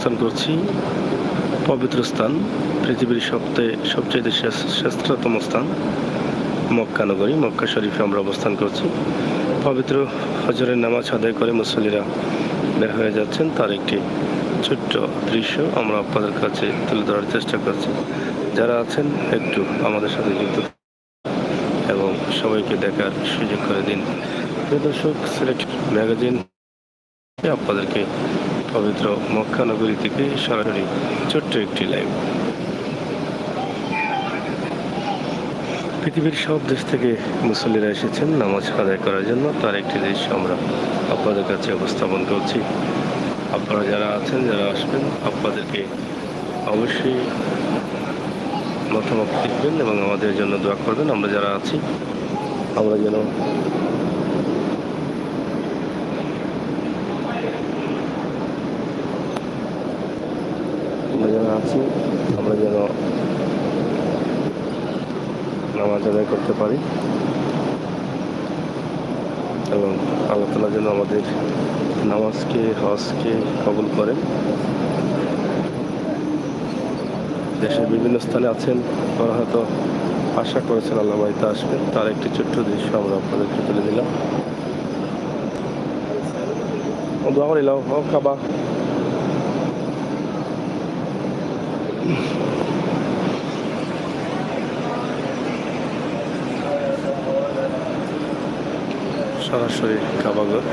অবস্থান করছি পবিত্র স্থান, পৃথিবীর সবচেয়ে শ্রেষ্ঠতম স্থান মক্কা নগরী, মক্কা শরীফে আমরা অবস্থান করছি। পবিত্র ফজরের নামাজ আদায় করে মুসল্লিরা বের হয়ে যাচ্ছেন, তার একটি ছোট্ট দৃশ্য আমরা আপনাদের কাছে তুলে ধরার চেষ্টা করছি। যারা আছেন একটু আমাদের সাথে যুক্ত এবং সবাইকে দেখার সুযোগ করে দিন। প্রিয় দর্শক, সিলেট ম্যাগাজিন আপনাদেরকে পবিত্র মক্কা নগরী থেকে সরাসরি ছোট্ট একটি লাইভ। পৃথিবীর সব দেশ থেকে মুসল্লিরা এসেছেন নামাজ আদায় করার জন্য, তার একটি দৃশ্য আমরা আপনাদের কাছে উপস্থাপন করছি। আপনারা যারা আছেন, যারা আসবেন, আপনাদেরকে অবশ্যই মতামত লিখবেন এবং আমাদের জন্য দোয়া করবেন। আমরা যারা আছি আমরা যেন নামাজ আদায় করতে পারি এবং আল্লাহ তাআলা যেন আমাদের নামাজকে, হজকে কবুল করেন। দেশের বিভিন্ন স্থানে আছেন, তারা হয়তো আশা করেছেন আল্লাহ বাড়িতে আসবেন, তার একটি ছোট্ট দৃশ্য আমরা আপনাদেরকে তুলে দিলাম। দোয়া করিলাম খাবা সরাসরি কাবাগর।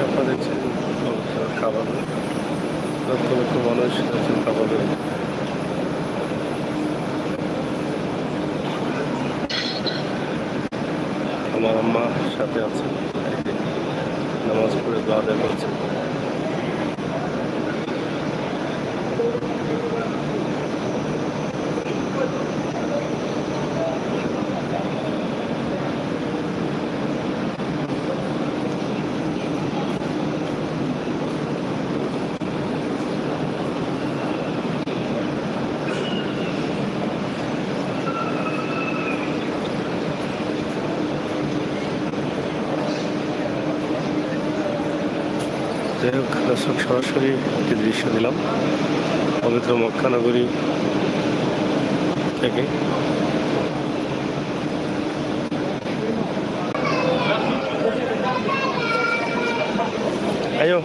আপনারা দেখছেন কাবাগর, লক্ষ লক্ষ মানুষ আছেন কাবাগরে। আমার আম্মা সাথে আছে, নামাজ পড়ে দোয়া আদায় করছে। যাই হোক দর্শক, সরাসরি একটি দৃশ্য দিলাম পবিত্র মক্কা নগরী থেকে। আয়ো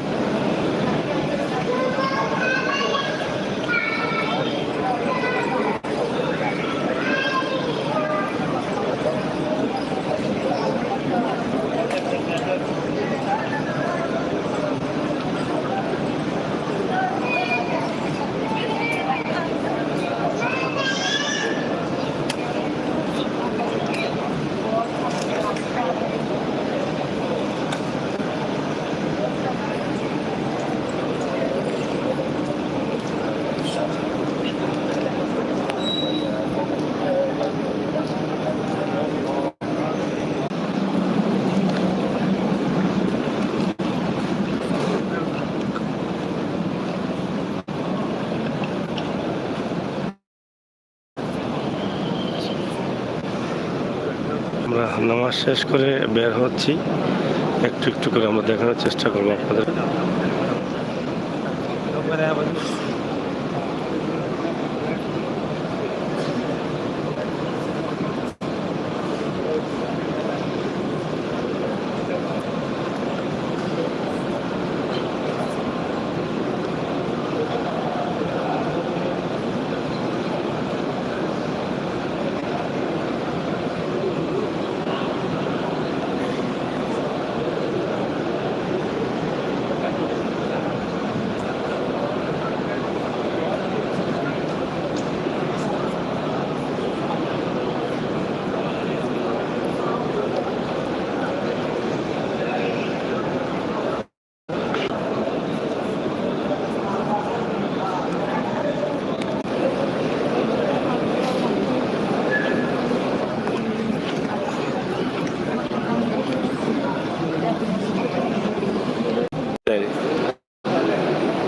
আমরা নামাজ শেষ করে বের হচ্ছি, একটু একটু করে আমরা দেখানোর চেষ্টা করবো আপনাদের।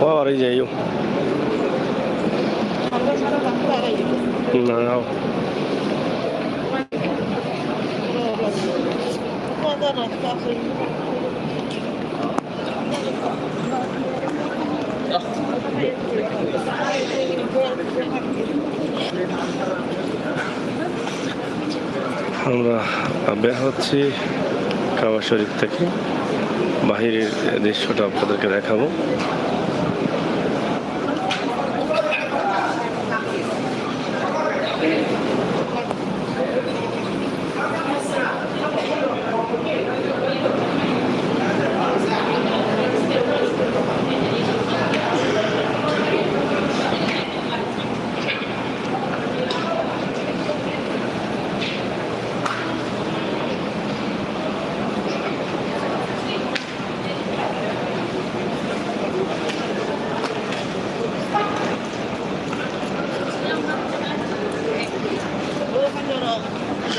Ora aí eu. Não. আমরা বের হচ্ছি কাবা শরীফ থেকে, বাহিরের দৃশ্যটা আপনাদেরকে দেখাবো।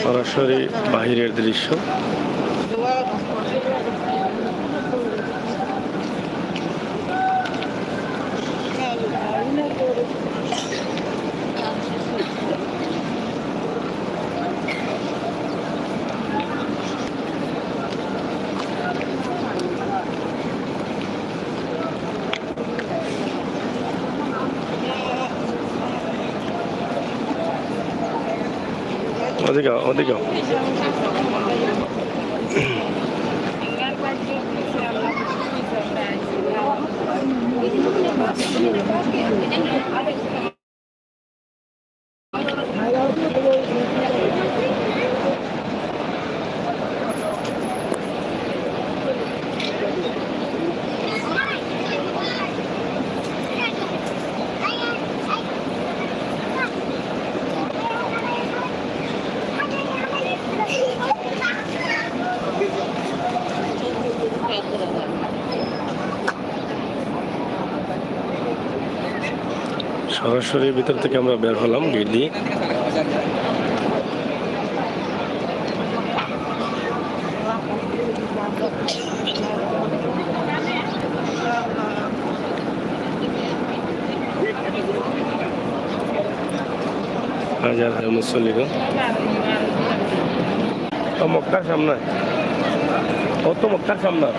সরাসরি বাহিরের দৃশ্য। ওদিকে ওদিকে সরাসরি ভিতর থেকে আমরা বের হলাম গেট দিয়ে। হাজার হাজার মুসল্লিগণ মক্কার সামনে, ও তো মক্কার সামনে।